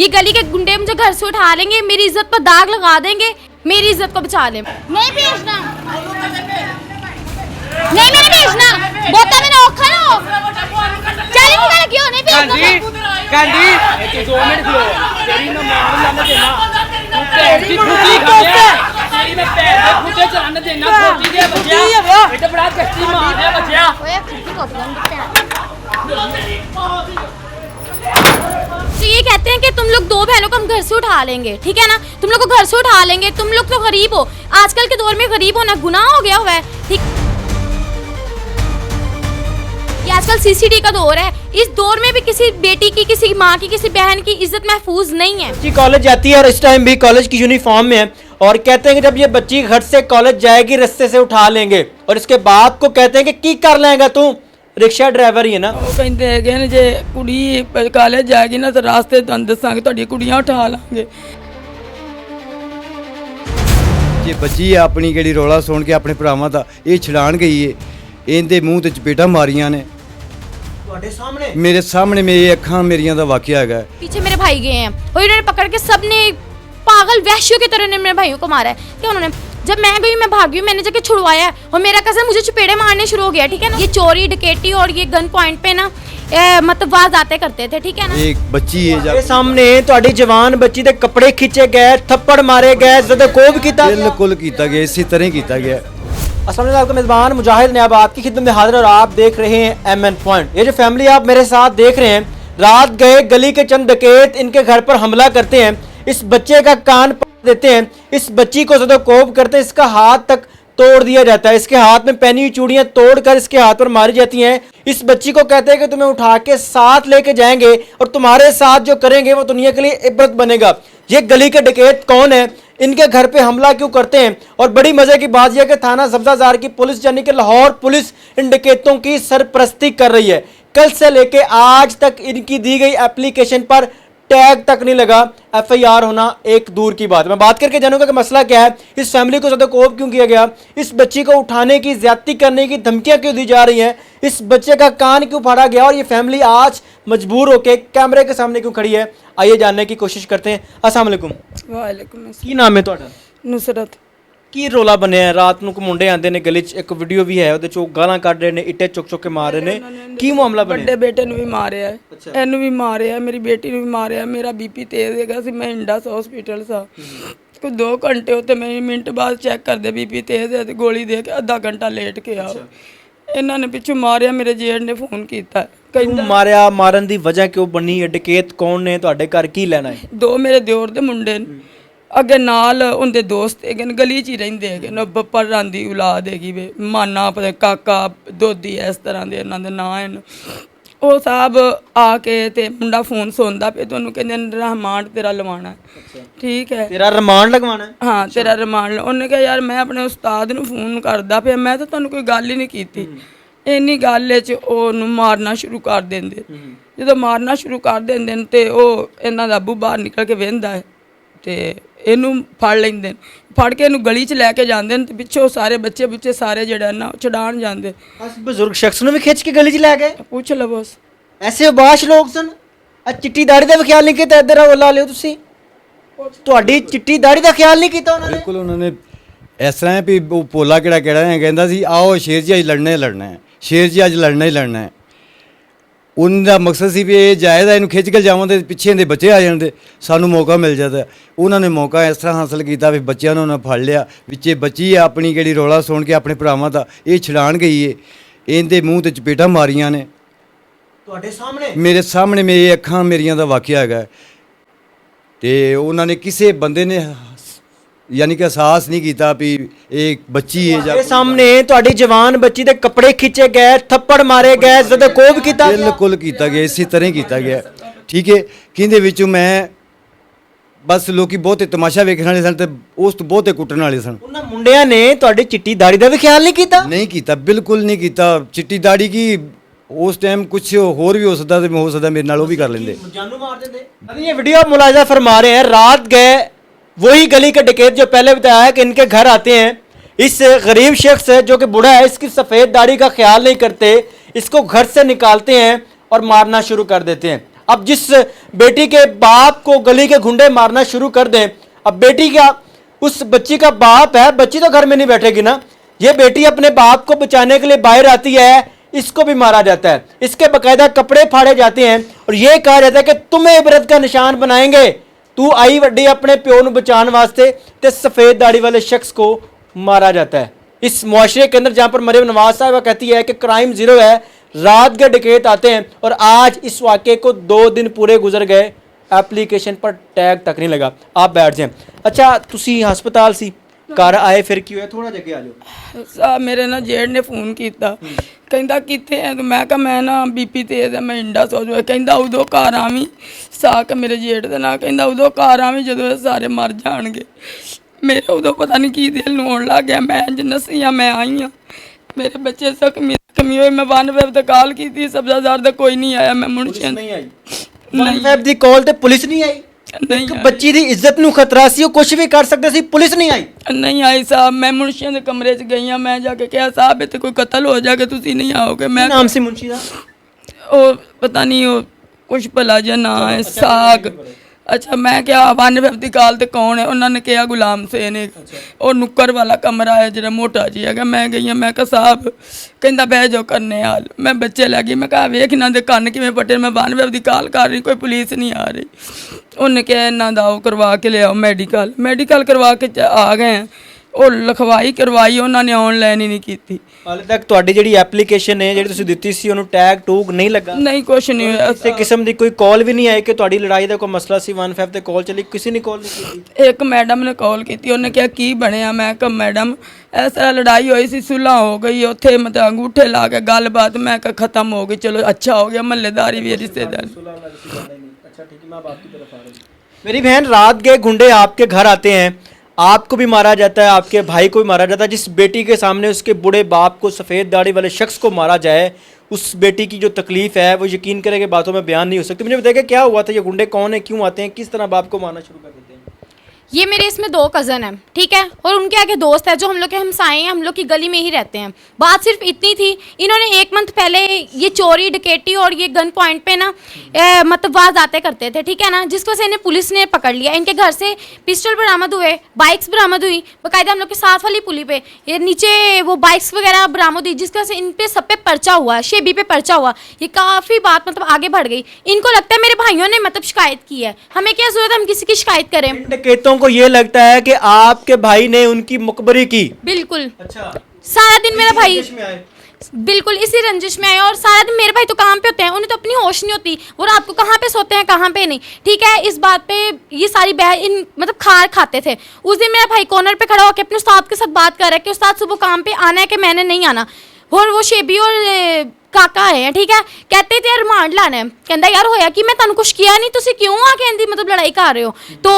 ये गली के गुंडे मुझे घर से उठा लेंगे, मेरी इज्जत पर दाग लगा देंगे, मेरी इज्जत को बचा ले। नहीं भेजना, नहीं मैंने भेजना, बोता मैंने औखा ना हो चली मुझे क्यों नहीं भेजना। गांधी 2 मिनट खलो, तेरी मैं मार लाने देना, तू पैर की फुटी खा गया, तेरी मैं पैर के फुटे चलाने देना, फुटी दे बच्चा, बेटा बड़ा जस्ती मार दे बच्चा। ओए फुटी को तो ये कहते हैं कि तुम लोग 2 बहनों को हम घर से उठा लेंगे, ठीक है ना, तुम लोग को घर से उठा लेंगे, तुम लोग तो गरीब हो, आजकल के दौर में गरीब होना गुनाह हो गया हुआ है, ठीक। ये आजकल सीसीडी का दौर है, इस दौर में भी किसी बेटी की, किसी माँ की, किसी बहन की इज्जत महफूज नहीं है। बच्ची कॉलेज जाती है और इस टाइम भी कॉलेज की यूनिफॉर्म में है और कहते हैं कि जब ये बच्ची घर से कॉलेज जाएगी रास्ते से उठा लेंगे और इसके बाद को कहते हैं कि की कर लेगा तू, रिक्शा ड्राइवर ही है ना। ਉਹ ਕਹਿੰਦੇ ਹੈਗੇ ਨੇ ਜੇ ਕੁੜੀ ਕਾਲਜ ਜਾਏਗੀ ਨਾ ਤਾਂ ਰਾਸਤੇ ਤੁਹਾਨੂੰ ਦੱਸਾਂਗੇ ਤੁਹਾਡੀਆਂ ਕੁੜੀਆਂ ਉਠਾ ਲਾਂਗੇ। ਜੇ ਬੱਚੀ ਆ ਆਪਣੀ ਕਿਹੜੀ ਰੌਲਾ ਸੁਣ ਕੇ ਆਪਣੇ ਭਰਾਵਾਂ ਦਾ ਇਹ ਛਡਾਣ ਗਈ ਏ, ਇਹਦੇ ਮੂੰਹ ਤੇ ਚਪੇਟਾਂ ਮਾਰੀਆਂ ਨੇ ਤੁਹਾਡੇ ਸਾਹਮਣੇ, ਮੇਰੇ सामने मेरी ਅੱਖਾਂ ਮੇਰੀਆਂ ਦਾ ਵਾਕਿਆ ਹੈਗਾ। पीछे मेरे भाई गए हैं और इन्होंने पकड़ के सबने पागल वैश्यों की तरह ने मेरे भाइयों को मारा है। क्या उन्होंने, जब मैं गई, मैं भागी, मैंने जाके छुड़वाया है और मेरा कज़न मुझे चपेड़े मारने शुरू हो गया, ठीक है ना। ये चोरी डकैती और ये गन पॉइंट पे ना मतलब वारदातें करते थे, ठीक है ना। एक बच्ची है ਤੁਹਾਡੇ ਸਾਹਮਣੇ ਤੁਹਾਡੀ ਜਵਾਨ ਬੱਚੀ ਦੇ ਕੱਪੜੇ ਖਿੱਚੇ ਗਏ, ਥੱਪੜ ਮਾਰੇ ਗਏ, ਜ਼ਦਕੋਬ ਕੀਤਾ ਗਿਆ। बिल्कुल किया गया, इसी तरह ही किया गया। अस्सलाम वालेकुम, आपका मेज़बान मुजाहिद ने अब आपकी खिदमत में हाजिर और आप देख रहे हैं MN पॉइंट। ये जो फैमिली आप मेरे साथ देख रहे हैं, रात गए गली के चंद डकैत इनके घर पर हमला करते हैं, इस बच्चे का कान पकड़ देते हैं, इस बच्ची को ज़दकोब करते हैं, इसका हाथ तक तोड़ दिया जाता है, इसके हाथ में पहनी हुई चूड़ियां तोड़कर इसके हाथ पर मारी जाती हैं। इस बच्ची को कहते हैं कि तुम्हें उठा के साथ लेके जाएंगे और तुम्हारे साथ जो करेंगे वो दुनिया के लिए इबरत बनेगा। ये गली के डकैत कौन है, इनके घर पे हमला क्यों करते हैं, और बड़ी मजे की बात यह कि थाना सब्जाजार की पुलिस यानी कि लाहौर पुलिस इन डकैतों की सरपरस्ती कर रही है। कल से लेके आज तक इनकी दी गई एप्लीकेशन पर टैग तक नहीं लगा, FIR होना एक दूर की बात। मैं बात करके जानूंगा कि मसला क्या है, इस फैमिली को ज़दकोब क्यों किया गया, इस बच्ची को उठाने की, ज्यादती करने की धमकियां क्यों दी जा रही हैं, इस बच्चे का कान क्यों फाड़ा गया और ये फैमिली आज मजबूर होकर कैमरे के सामने क्यों खड़ी है, आइए जानने की कोशिश करते हैं। अस्सलाम वालेकुम, ਵਾਲੇਕੁਮ की नाम है ਤੁਹਾਡਾ, ਨੁਸਰਤ। ਕੀ ਰੋਲਾ ਬਣਿਆ ਰਾਤ ਨੂੰ? ਮੁੰਡੇ ਆਂਦੇ ਨੇ ਗਲੀ 'ਚ, ਇੱਕ ਵੀਡੀਓ ਵੀ ਹੈ ਉਹਦੇ 'ਚ ਗਾਲਾਂ ਕੱਢ ਰਹੇ ਨੇ, ਇੱਟੇ ਚੁੱਕ ਚੁੱਕ ਕੇ ਮਾਰ ਰਹੇ ਨੇ, ਕੀ ਮਾਮਲਾ ਬਣਿਆ? ਵੱਡੇ ਬੇਟੇ ਨੂੰ ਵੀ ਮਾਰਿਆ, ਇਹਨੂੰ ਵੀ ਮਾਰਿਆ, ਮੇਰੀ ਬੇਟੀ ਨੂੰ ਵੀ ਮਾਰਿਆ। ਮੇਰਾ BP ਤੇਜ਼ ਹੈਗਾ ਸੀ, ਮੈਂ ਇੰਡਸ ਹਸਪੀਟਲ ਸਾਂ, ਕੋਈ 2 ਘੰਟੇ ਉੱਤੇ ਮੈਂ ਮਿੰਟ ਬਾਅਦ ਚੈੱਕ ਕਰਦੇ BP ਤੇਜ਼ ਹੈ ਤੇ ਗੋਲੀ ਦੇ ਕੇ ਅੱਧਾ ਘੰਟਾ ਲੇਟ ਕੇ ਆਓ। ਇਹਨਾਂ ਨੇ ਪਿੱਛੋਂ ਮਾਰਿਆ, ਮੇਰੇ ਜੇਠ ਨੇ ਫੋਨ ਕੀਤਾ, ਕਿਉਂ ਮਾਰਿਆ, ਮਾਰਨ ਦੀ ਵਜ੍ਹਾ ਕਿਉਂ ਬਣੀ ਹੈ, ਡਕੈਤ ਕੌਣ ਨੇ, ਤੁਹਾਡੇ ਘਰ ਕੀ ਲੈਣਾ ਹੈ? 2 ਮੇਰੇ ਦਿਓਰ ਦੇ ਮੁੰਡੇ ਨੇ, ਅੱਗੇ ਨਾਲ ਉਹਦੇ ਦੋਸਤ ਹੈਗੇ ਨੇ, ਗਲੀ 'ਚ ਹੀ ਰਹਿੰਦੇ ਹੈਗੇ ਨੇ, ਬੱਪਰਾਂ ਦੀ ਔਲਾਦ ਹੈਗੀ ਵੇ, ਮਾਨਾ ਪਤਾ ਕਾਕਾ ਦੋਦੀ, ਇਸ ਤਰ੍ਹਾਂ ਦੇ ਉਹਨਾਂ ਦੇ ਨਾਂ ਹਨ। ਉਹ ਸਾਹਿਬ ਆ ਕੇ ਤੇ ਮੁੰਡਾ ਫੋਨ ਸੁਣਦਾ ਪਿਆ, ਤੁਹਾਨੂੰ ਕਹਿੰਦੇ ਨੇ ਰਿਮਾਂਡ ਤੇਰਾ ਲਵਾਉਣਾ, ਠੀਕ ਹੈ, ਤੇਰਾ ਰਿਮਾਂਡ ਲਗਵਾਉਣਾ ਹੈ? ਹਾਂ ਤੇਰਾ ਰਿਮਾਂਡ। ਉਹਨੇ ਕਿਹਾ ਯਾਰ ਮੈਂ ਆਪਣੇ ਉਸਤਾਦ ਨੂੰ ਫੋਨ ਕਰਦਾ ਪਿਆ, ਮੈਂ ਤਾਂ ਤੁਹਾਨੂੰ ਕੋਈ ਗੱਲ ਹੀ ਨਹੀਂ ਕੀਤੀ। ਇੰਨੀ ਗੱਲ 'ਚ ਉਹਨੂੰ ਮਾਰਨਾ ਸ਼ੁਰੂ ਕਰ ਦਿੰਦੇ। ਜਦੋਂ ਮਾਰਨਾ ਸ਼ੁਰੂ ਕਰ ਦਿੰਦੇ ਨੇ ਤੇ ਉਹ ਇਹਨਾਂ ਦਾ ਅੱਬੂ ਬਾਹਰ ਨਿਕਲ ਕੇ ਵਹਿੰਦਾ ਹੈ ਤੇ ਇਹਨੂੰ ਫੜ ਲੈਂਦੇ ਨੇ, ਫੜ ਕੇ ਇਹਨੂੰ ਗਲੀ 'ਚ ਲੈ ਕੇ ਜਾਂਦੇ ਨੇ ਤੇ ਪਿੱਛੋਂ ਸਾਰੇ ਬੱਚੇ ਸਾਰੇ ਜਿਹੜਾ ਨਾ ਛਡਾਣ ਜਾਂਦੇ। ਇਸ ਬਜ਼ੁਰਗ ਸ਼ਖਸ ਨੂੰ ਵੀ ਖਿੱਚ ਕੇ ਗਲੀ 'ਚ ਲੈ ਗਏ? ਪੁੱਛ ਲਵੋ, ਐਸੇ ਉਬਾਸ਼ ਲੋਕ ਸਨ। ਆ ਚਿੱਟੀ ਦਾੜੀ ਦਾ ਵੀ ਖਿਆਲ ਨਹੀਂ ਕੀਤਾ, ਇੱਧਰ ਆਓ ਲਾ ਲਿਓ ਤੁਸੀਂ, ਤੁਹਾਡੀ ਚਿੱਟੀ ਦਾੜੀ ਦਾ ਖਿਆਲ ਨਹੀਂ ਕੀਤਾ ਉਹਨਾਂ ਨੇ? ਬਿਲਕੁਲ ਉਹਨਾਂ ਨੇ ਇਸ ਤਰ੍ਹਾਂ ਹੈ ਵੀ ਉਹ ਪੋਲਾ ਕਿਹੜਾ ਹੈ, ਕਹਿੰਦਾ ਸੀ ਆਓ ਸ਼ੇਰ ਜੀ ਅੱਜ ਲੜਨਾ ਹੀ ਲੜਨਾ ਹੈ, ਸ਼ੇਰ ਜੀ ਅੱਜ ਲੜਨਾ ਹੀ ਲੜਨਾ ਹੈ। ਉਹਨਾਂ ਦਾ ਮਕਸਦ ਸੀ ਵੀ ਇਹ ਜਾਇਦਾ ਇਹਨੂੰ ਖਿੱਚ ਕੇ ਜਾਵਾਂ ਤੇ ਪਿੱਛੇ ਦੇ ਬੱਚੇ ਆ ਜਾਂਦੇ, ਸਾਨੂੰ ਮੌਕਾ ਮਿਲ ਜਾਂਦਾ। ਉਹਨਾਂ ਨੇ ਮੌਕਾ ਇਸ ਤਰ੍ਹਾਂ ਹਾਸਲ ਕੀਤਾ ਵੀ ਬੱਚਿਆਂ ਨੂੰ ਉਹਨਾਂ ਫੜ ਲਿਆ, ਵਿੱਚੇ ਬੱਚੀ ਆ ਆਪਣੀ ਕਿਹੜੀ ਰੌਲਾ ਸੁਣ ਕੇ ਆਪਣੇ ਭਰਾਵਾਂ ਦਾ ਇਹ ਛਡਾਣ ਗਈ ਏ, ਇਹਦੇ ਮੂੰਹ ਤੇ ਚਪੇਟਾਂ ਮਾਰੀਆਂ ਨੇ ਤੁਹਾਡੇ ਸਾਹਮਣੇ, ਮੇਰੇ ਸਾਹਮਣੇ, ਮੇਰੀ ਅੱਖਾਂ ਮੇਰੀਆਂ ਦਾ ਵਾਕਿਆ ਹੈਗਾ। ਤੇ ਉਹਨਾਂ ਨੇ ਕਿਸੇ ਬੰਦੇ ਨੇ ਯਾਨੀ ਕਿ ਅਹਿਸਾਸ ਨਹੀਂ ਕੀਤਾ ਵੀ ਇਹ ਬੱਚੀ ਹੈ ਜਾਂ ਤੁਹਾਡੇ ਸਾਹਮਣੇ ਤੁਹਾਡੀ ਜਵਾਨ ਬੱਚੀ ਦੇ ਕੱਪੜੇ ਖਿੱਚੇ ਗਏ, ਥੱਪੜ ਮਾਰੇ ਗਏ, ਜ਼ਦਕੋਬ ਕੀਤਾ ਗਿਆ। ਬਿਲਕੁਲ ਕੀਤਾ ਗਿਆ, ਇਸੇ ਤਰ੍ਹਾਂ ਹੀ ਕੀਤਾ ਗਿਆ, ਠੀਕ ਹੈ। ਕਿਹਦੇ ਵਿੱਚੋਂ ਮੈਂ ਬਸ ਲੋਕੀ ਬਹੁਤੇ ਤਮਾਸ਼ਾ ਵੇਖਣ ਵਾਲੇ ਸਨ ਤੇ ਉਸ ਤੋਂ ਬਹੁਤੇ ਕੁੱਟਣ ਵਾਲੇ ਸਨ। ਉਹਨਾਂ ਮੁੰਡਿਆਂ ਨੇ ਤੁਹਾਡੀ ਚਿੱਟੀ ਦਾੜੀ ਦਾ ਵੀ ਖਿਆਲ ਨਹੀਂ ਕੀਤਾ? ਨਹੀਂ ਕੀਤਾ, ਬਿਲਕੁਲ ਨਹੀਂ ਕੀਤਾ। ਚਿੱਟੀ ਦਾੜੀ ਕੀ ਉਸ ਟਾਈਮ ਕੁਝ ਹੋਰ ਵੀ ਹੋ ਸਕਦਾ ਤੇ ਹੋ ਸਕਦਾ ਮੇਰੇ ਨਾਲ ਉਹ ਵੀ ਕਰ ਲੈਂਦੇ, जानू मार देते। अभी ये वीडियो आप मुलाहिजा फरमा रहे हैं, रात गए वही गली के डकैत जो पहले बताया है कि इनके घर आते हैं, इस गरीब शख्स जो कि बूढ़ा है, इसकी सफ़ेद दाढ़ी का ख्याल नहीं करते, इसको घर से निकालते हैं और मारना शुरू कर देते हैं। अब जिस बेटी के बाप को गली के गुंडे मारना शुरू कर दें, अब बेटी का, उस बच्ची का बाप है, बच्ची तो घर में नहीं बैठेगी ना, ये बेटी अपने बाप को बचाने के लिए बाहर आती है, इसको भी मारा जाता है, इसके बकायदा कपड़े फाड़े जाते हैं और ये कहा जाता है कि तुम्हें इबरत का निशान बनाएंगे, तू आई वड्डी अपने प्यो ਨੂੰ बचाने वास्ते, ते सफेद दाढ़ी वाले शख्स को मारा जाता है। इस मुआशरे के अंदर जहां पर मरियम नवाज साहबा कहती है कि क्राइम जीरो है, रात के डकैत आते हैं, और आज इस वाक़े को 2 दिन पूरे गुजर गए, एप्लीकेशन पर टैग तक नहीं लगा। आप बैठ जाएं। अच्छा, तुसी हस्पताल सी घर आए, फिर की होया? थोड़ा जगह आ जाओ। ਸਾਹਿਬ ਮੇਰੇ ਨਾਲ ਜੇੜ ਨੇ ਫੋਨ ਕੀਤਾ, ਕਹਿੰਦਾ ਕਿੱਥੇ ਹੈ ਤੂੰ? ਮੈਂ ਕਿਹਾ ਮੈਂ ਨਾ ਬੀਪੀ ਤੇਜ਼ ਹੈ, ਮੈਂ ਇੰਡਾ ਸੋ ਜਾਇਆ। ਕਹਿੰਦਾ ਉਦੋਂ ਘਰ ਆਵੀਂ, ਸਾਕ ਮੇਰੇ ਜੇੜ ਦੇ ਨਾਲ, ਕਹਿੰਦਾ ਉਦੋਂ ਘਰ ਆਵੀਂ ਜਦੋਂ ਇਹ ਸਾਰੇ ਮਰ ਜਾਣਗੇ। ਮੇਰੇ ਉਦੋਂ ਪਤਾ ਨਹੀਂ ਕੀ ਦਿਲ ਨੂੰ ਹੋਣ ਲੱਗ ਗਿਆ, ਮੈਂ ਇੰਜ ਨਸੀਆਂ, ਮੈਂ ਆਈ ਹਾਂ, ਮੇਰੇ ਬੱਚੇ ਜ਼ਖਮੀ ਹੋਏ। ਮੈਂ 1 ਵਜੇ ਤੱਕ ਕਾਲ ਕੀਤੀ, ਸਬਜ਼ਾਦਾਰ ਦਾ ਕੋਈ ਨਹੀਂ ਆਇਆ। ਮੈਂ ਮੁਨਸ਼ੀਆਂ नहीं आई, 1 वैब दी कॉल ते पुलिस नहीं आई। नहीं एक आई। बच्ची दी इज्जत नू खतरा सी, ਉਹ ਕੁਝ ਵੀ ਕਰ ਸਕਦੇ ਸੀ, ਪੁਲਿਸ ਨਹੀਂ ਆਈ। नहीं आई साहब। मैं मुंशियों के कमरे च गई हाँ, मैं जाके कहा साहब इतने कोई कत्ल हो जाएगा, तुसी नहीं आओगे। मैं नाम सी मुंशी दा? ओ पता नहीं, वो कुछ भला जा ना है, साग। अच्छा, मैं क्या 1 वैब दी काल ते कौन है? उन्होंने कहा गुलाम सेन है, और नुक्कर वाला कमरा है जरा मोटा जी है। मैं गई हाँ, मैं कहा साहब, कहता बह जाओ करने हाल। मैं बच्चे लगी, मैं कहा वेख इन्हों के कन्न किवें पटे। मैं 1 वैब दी काल कर रही, कोई पुलिस नहीं आ रही। उन्हें कहा इन्हों का करवा के ले आओ मेडिकल करवा के आ गए हैं। ਉਹ ਲਿਖਵਾਈ ਕਰਵਾਈ, ਉਹਨਾਂ ਨੇ ਆਨਲਾਈਨ ਹੀ ਨਹੀਂ ਕੀਤੀ। ਹਾਲੇ ਤੱਕ ਤੁਹਾਡੀ ਜਿਹੜੀ ਐਪਲੀਕੇਸ਼ਨ ਹੈ, ਜਿਹੜੀ ਤੁਸੀਂ ਦਿੱਤੀ ਸੀ, ਉਹਨੂੰ ਟੈਗ ਟੂਗ ਨਹੀਂ ਲੱਗਾ? ਨਹੀਂ, ਕੁਛ ਨਹੀਂ ਹੋਇਆ। ਕਿਸੇ ਕਿਸਮ ਦੀ ਕੋਈ ਕਾਲ ਵੀ ਨਹੀਂ ਆਈ ਕਿ ਤੁਹਾਡੀ ਲੜਾਈ ਦਾ ਕੋਈ ਮਸਲਾ ਸੀ? 1 ਵੈਬ ਤੇ ਕਾਲ ਚਲੀ, ਕਿਸੇ ਨੇ ਕਾਲ ਨਹੀਂ ਕੀਤੀ? ਇੱਕ ਮੈਡਮ ਨੇ ਕਾਲ ਕੀਤੀ, ਉਹਨੇ ਕਿਹਾ ਕੀ ਬਣਿਆ? ਮੈਂ ਕਿਹਾ ਮੈਡਮ ਇਸ ਤਰ੍ਹਾਂ ਲੜਾਈ ਹੋਈ ਸੀ, ਸੁਲ੍ਹਾ ਹੋ ਗਈ, ਉੱਥੇ ਮਤਲਬ ਅੰਗੂਠੇ ਲਾ ਕੇ ਗੱਲਬਾਤ। ਮੈਂ ਕਿਹਾ ਖਤਮ ਹੋ ਗਈ, ਚਲੋ ਅੱਛਾ ਹੋ ਗਿਆ, ਮਹੱਲੇਦਾਰੀ भी रिश्तेदार। अच्छा ठीक है, मैं अब आपकी तरफ आ रही हूं। मेरी बहन, रात के गुंडे आपके घर आते हैं, आपको भी मारा जाता है, आपके भाई को भी मारा जाता है। जिस बेटी के सामने उसके बूढ़े बाप को, सफ़ेद दाढ़ी वाले शख्स को मारा जाए, उस बेटी की जो तकलीफ़ है वो यकीन करें कि बातों में बयान नहीं हो सकती। मुझे बताइए क्या हुआ था, ये गुंडे कौन है, क्यों आते हैं, किस तरह बाप को मारना शुरू कर देते हैं? ये मेरे इसमें 2 कज़न हैं, ठीक है, और उनके आगे दोस्त है जो हम लोग के हमसाए हैं, हम लोग की गली में ही रहते हैं। बात सिर्फ इतनी थी, इन्होंने 1 मंथ पहले ये चोरी डकैती और ये गन पॉइंट पे ना मतलब वारदातें करते थे, ठीक है ना, जिसको से इन्हें पुलिस ने पकड़ लिया। इनके घर से पिस्टल बरामद हुए, बाइक्स बरामद हुई, बाकायदा हम लोग के साथ वाली पुली पे ये नीचे वो बाइक्स वगैरह बरामद हुई, जिसका से इन पे सब पे पर्चा हुआ, शेबी पे पर्चा हुआ। ये काफ़ी बात मतलब आगे बढ़ गई। इनको लगता है मेरे भाइयों ने मतलब शिकायत की है, हमें क्या ज़रूरत है हम किसी की शिकायत करें। इन डकैतों को ये लगता है कि आपके भाई ने उनकी मुखबरी की। बिल्कुल, अच्छा, सारा दिन मेरा भाई रंजिश में आए। बिल्कुल इसी रंजिश में आए, और सारा दिन मेरे भाई तो काम पे होते हैं, उन्हें तो अपनी होश नहीं होती, वो रात को कहाँ पे सोते हैं कहाँ पे नहीं, ठीक है। इस बात पे ये सारी इन मतलब खार खाते थे। उस दिन मेरा भाई कॉर्नर पे खड़ा होकर अपने उस्ताद के साथ बात कर रहा है कि उस्ताद सुबह काम पे आना है कि मैंने नहीं आना, और वो शेबी और काका आए हैं, ठीक है। कहते थे रिमांड लाना है, कहता यार होया कि मैं तुहानू कुछ किया नहीं, तुसी क्यों आके इंदी मतलब लड़ाई कर रहे हो। तो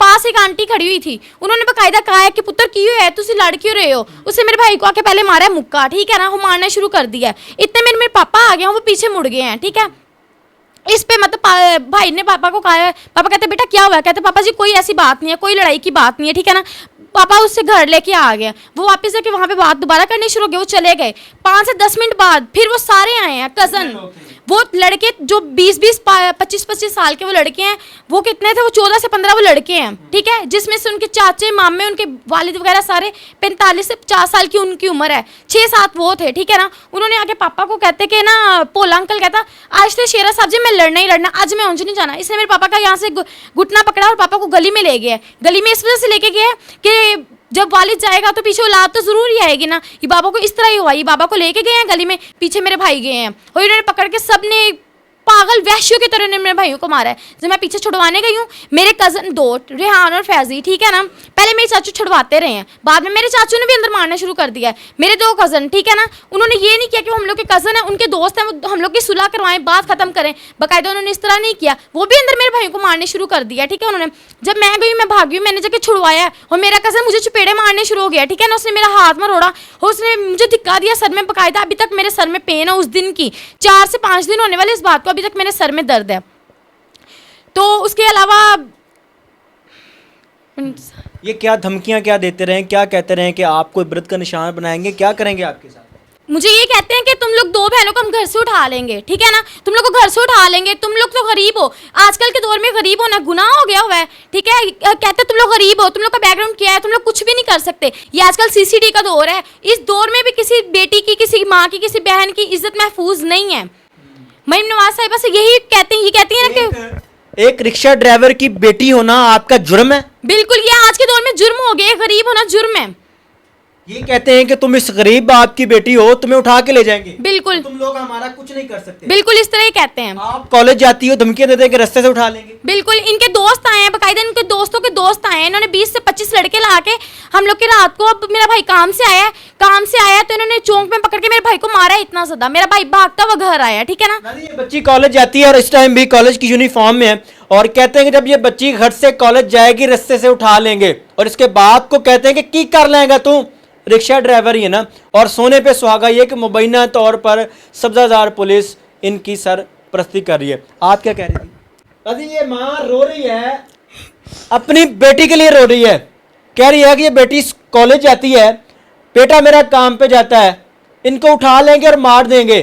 पास एक आंटी खड़ी हुई थी, उन्होंने बकायदा कहा है कि पुत्र की है, तुसी लड़ क्यों रहे हो। उससे मेरे भाई को आके पहले मारा है मुक्का, ठीक है ना, वो मारना शुरू कर दिया है। इतने में मेरे पापा आ गए, वो पीछे मुड़ गए हैं, ठीक है। इस पे मतलब भाई ने पापा को कहा है, पापा कहते बेटा क्या हुआ? कहते पापा जी कोई ऐसी बात नहीं है, कोई लड़ाई की बात नहीं है, ठीक है ना। पापा उससे घर लेके आ गए, वो वापस जाके वहाँ पे बात दोबारा करनी शुरू हो गई, वो चले गए। 5 से 10 मिनट बाद फिर वो सारे आए हैं, कज़न, वो लड़के जो 20-20 25-25 साल के वो लड़के हैं, वो कितने थे, वो 14 से 15 वो लड़के हैं, ठीक है, जिसमें से उनके चाचे मामे उनके वालिद वगैरह सारे 45 से 50 साल की उनकी उम्र है, 6-7 वो थे, ठीक है ना। उन्होंने आके पापा को कहते कि ना पोला अंकल कहता आज से शेरा साहब जी मैं लड़ना ही लड़ना, आज मैं उंझ नहीं जाना। इसने मेरे पापा का यहाँ से घुटना पकड़ा और पापा को गली में ले गया। गली में इस वजह से लेके गया कि जब वालिद जाएगा तो पीछे औलाद तो जरूर ही आएगी ना। ये बाबा को इस तरह ही हुआ, ये बाबा को लेके गए हैं गली में, पीछे मेरे भाई गए हैं और इन्होंने पकड़ के सबने पागल वहशियों की तरह इन्होंने मेरे भाइयों को मारा है। जब मैं पीछे छुड़वाने गई हूँ, मेरे कज़न 2 रेहान और फैजी, ठीक है ना, पहले मेरे चाचू छुड़वाते रहे हैं, बाद में मेरे चाचू ने भी अंदर मारना शुरू कर दिया है। मेरे 2 कज़न, ठीक है ना, उन्होंने ये नहीं किया कि वो हम लोग के कज़न हैं, उनके दोस्त हैं, वो हम लोग की सुलह करवाएं, बात खत्म करें, बाकायदा उन्होंने इस तरह नहीं किया, वो भी अंदर मेरे भाइयों को मारने शुरू कर दिया, ठीक है। उन्होंने जब मैं गई, मैं भागी, मैंने जाके छुड़वाया और मेरा कज़न मुझे चपेड़े मारने शुरू हो गया, ठीक है ना। उसने मेरा हाथ में रोड़ा और उसने मुझे धिक्का दिया सर में, बाकायदा अभी तक मेरे सर में पेन है उस दिन की, 4 से 5 दिन होने वाले इस बात को, अभी तक मेरे सर में दर्द है। तो उसके अलावा ये क्या धमकियां क्या देते रहे, क्या कहते रहे कि आपको इबरत का निशान बनाएंगे, क्या करेंगे आपके साथ? मुझे ये कहते हैं कि तुम लोग दो बहनों को हम घर से उठा लेंगे, ठीक है ना, तुम लोग को घर से उठा लेंगे, तुम लोग तो गरीब हो, आजकल के दौर में गरीब होना गुनाह हो गया हुआ है, ठीक है। कहते हैं तुम लोग गरीब हो, तुम लोग का बैकग्राउंड क्या है, तुम लोग कुछ भी नहीं कर सकते। ये आजकल सीसीडी का दौर है, इस दौर में भी किसी बेटी की, किसी माँ की, किसी बहन की इज्जत महफूज नहीं है। मरीम नवाज साहिबा से यही कहते हैं, ये कहती है ना कि एक रिक्शा ड्राइवर की बेटी होना आपका जुर्म है। बिल्कुल, ये आज के दौर में जुर्म हो गया, गरीब होना जुर्म है। ये कहते हैं कि तुम इस गरीब बाप की बेटी हो, तुम्हें उठा के ले जाएंगे, बिल्कुल तुम लोग हमारा कुछ नहीं कर सकते। बिल्कुल इस तरह ही कहते हैं। आप कॉलेज जाती हो, धमकियां देते हैं कि रास्ते से उठा लेंगे। बिल्कुल, इनके दोस्त आए हैं, बकायदा इनके दोस्तों के दोस्त आए हैं, इन्होंने 20 से 25 लड़के ला के हम लोग की रात को, अब मेरा भाई काम से आया तो इन्होंने चौंक में पकड़ के मेरे भाई को मारा है इतना ज्यादा, मेरा भाई भागता हुआ घर आया, ठीक है ना। नानी, ये बच्ची कॉलेज जाती है और इस टाइम भी कॉलेज की यूनिफॉर्म में है, और कहते हैं कि जब ये बच्ची घर से कॉलेज जाएगी रास्ते से उठा लेंगे, और इसके बाप को कहते हैं कि की कर लेगा तू, रिक्शा ड्राइवर ही है ना। और सोने पे सुहागा ये कि मुबैना तौर पर सब्जादार पुलिस इनकी सरपरस्ती कर रही है। आप क्या कह रही थी? दादी, ये माँ रो रही है, अपनी बेटी के लिए रो रही है, कह रही है कि ये बेटी कॉलेज जाती है, बेटा मेरा काम पे जाता है, इनको उठा लेंगे और मार देंगे।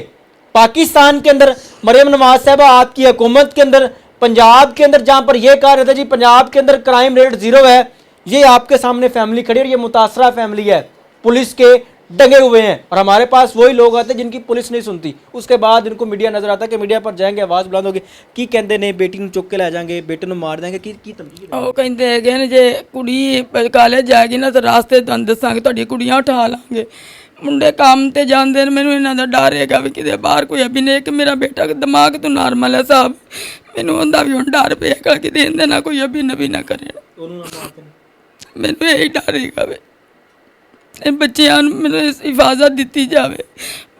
पाकिस्तान के अंदर मरियम नवाज साहबा आपकी हुकूमत के अंदर, पंजाब के अंदर जहाँ पर यह कहा रहता है जी पंजाब के अंदर क्राइम रेट 0 है, ये आपके सामने फैमिली खड़ी है और ये मुतासरा फैमिली है, पुलिस के डगे हुए हैं, और हमारे पास वही लोग आते हैं जिनकी पुलिस नहीं सुनती। उसके बाद इनको मीडिया नजर आता है कि मीडिया पर जाएंगे, आवाज़ बुलंद होगी, की कहते ने बेटी ਨੂੰ ਚੁੱਕ ਕੇ ਲੈ ਜਾਾਂਗੇ, बेटे ਨੂੰ ਮਾਰ ਦੇंगे, ਕੀ ਧਮਕੀ? ਉਹ ਕਹਿੰਦੇ ਹੈਗੇ ਨੇ ਜੇ ਕੁੜੀ ਕਾਲਜ ਜਾਏਗੀ ਨਾ ਤਾਂ ਰਾਸਤੇ ਤੁਹਾਨੂੰ ਦੱਸਾਂਗੇ, ਤੁਹਾਡੀਆਂ ਕੁੜੀਆਂ ਉਠਾ ਲਾਂਗੇ। ਮੁੰਡੇ ਕੰਮ ਤੇ ਜਾਂਦੇ ਨੇ, ਮੈਨੂੰ ਇਹਨਾਂ ਦਾ ਡਰ ਹੈਗਾ ਵੀ ਕਿਤੇ ਬਾਹਰ ਕੋਈ ਅਭੀ ਨੇ, ਕਿ ਮੇਰਾ ਬੇਟਾ ਦਿਮਾਗ ਤੋਂ ਨਾਰਮਲ ਹੈ ਸਾਹਿਬ, ਮੈਨੂੰ ਉਹਦਾ ਵੀ ਹੁਣ ਡਰ ਪਿਆ ਕਿ ਇਹਦੇ ਨਾਲ ਕੋਈ ਅਭੀ ਨਵੀ ਨਾ ਕਰੇ, ਮੈਨੂੰ ਇਹੀ ਡਰ ਹੈਗਾ ਵੇ। ਇਹ ਬੱਚਿਆਂ ਨੂੰ ਮੈਨੂੰ ਹਿਫਾਜ਼ਤ ਦਿੱਤੀ ਜਾਵੇ,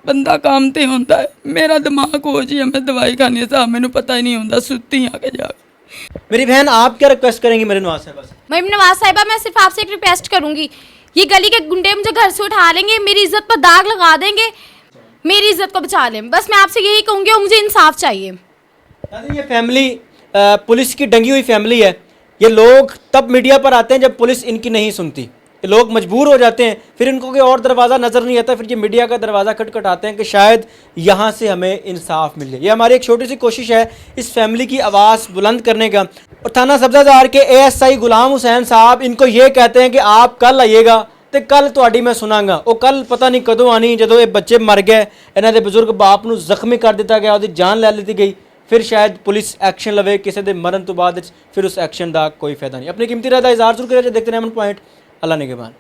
ਬੰਦਾ ਕੰਮ ਤੇ ਹੁੰਦਾ ਹੈ, ਮੇਰਾ ਦਿਮਾਗ ਹੋ ਜੀ, ਮੈਂ ਦਵਾਈ ਖਾਣੀ ਸਾਹਿਬ, ਮੈਨੂੰ ਪਤਾ ਹੀ ਨਹੀਂ ਹੁੰਦਾ, ਸੁੱਤੀ ਆ ਕੇ ਜਾ ਕੇ। मेरी बहन, आप क्या रिक्वेस्ट करेंगी मरियम नवाज साहिबा से? मरीम नवाज साहिबा, मैं सिर्फ आपसे एक रिक्वेस्ट करूंगी, ये गली के गुंडे मुझे घर से उठा लेंगे, मेरी इज्जत पर दाग लगा देंगे, मेरी इज्जत को बचा लें, बस मैं आपसे यही कहूँगी, और मुझे इंसाफ चाहिए। दादी, ये फैमिली पुलिस की डंगी हुई फैमिली है, ये लोग तब मीडिया पर आते हैं जब पुलिस इनकी नहीं सुनती, ये लोग मजबूर हो जाते हैं, फिर इनको कोई और दरवाज़ा नज़र नहीं आता, फिर ये मीडिया का दरवाज़ा खटखटाते हैं कि शायद यहाँ से हमें इंसाफ मिल जाए। ये हमारी एक छोटी सी कोशिश है इस फैमिली की आवाज़ बुलंद करने का। और थाना सब्जादार के ASI गुलाम हुसैन साहब इनको ये कहते हैं कि आप कल आइएगा तो कल ਤੁਹਾਡੀ मैं सुनांगा, वो कल पता नहीं कदों आनी, ਜਦੋਂ ਇਹ ਬੱਚੇ ਮਰ ਗਏ, ਇਹਨਾਂ ਦੇ ਬਜ਼ੁਰਗ ਬਾਪ ਨੂੰ ਜ਼ਖਮੀ ਕਰ ਦਿੱਤਾ ਗਿਆ, ਉਹਦੀ ਜਾਨ ਲੈ ਲਈ ਗਈ, फिर शायद पुलिस एक्शन लवे किसी के मरण तो बाद फिर उस एक्शन का कोई फायदा नहीं। अपनी कीमती राय का इजहार जरूर करें। देखते हैं अमन पॉइंट। अल्लाह ने के बाद।